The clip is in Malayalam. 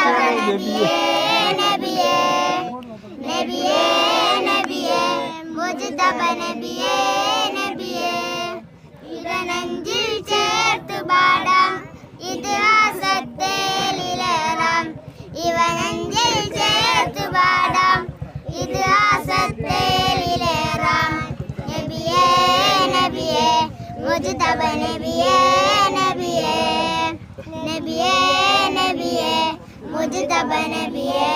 നബിയേ നബിയേ നബിയേ നബിയേ മുജ്തബ നബിയേ നബിയേ ഇടനെഞ്ചിൽ ചേർത്ത് പാടാം ഇതിഹാസത്തേലിലേറാം ഇവനെഞ്ചിൽ ചേർത്ത് പാടാം ഇതിഹാസത്തേലിലേറാം നബിയേ നബിയേ മുജ്തബ നബിയേ നബിയേ നബിയേ നബിയേ മുജ്തബ നബിയേ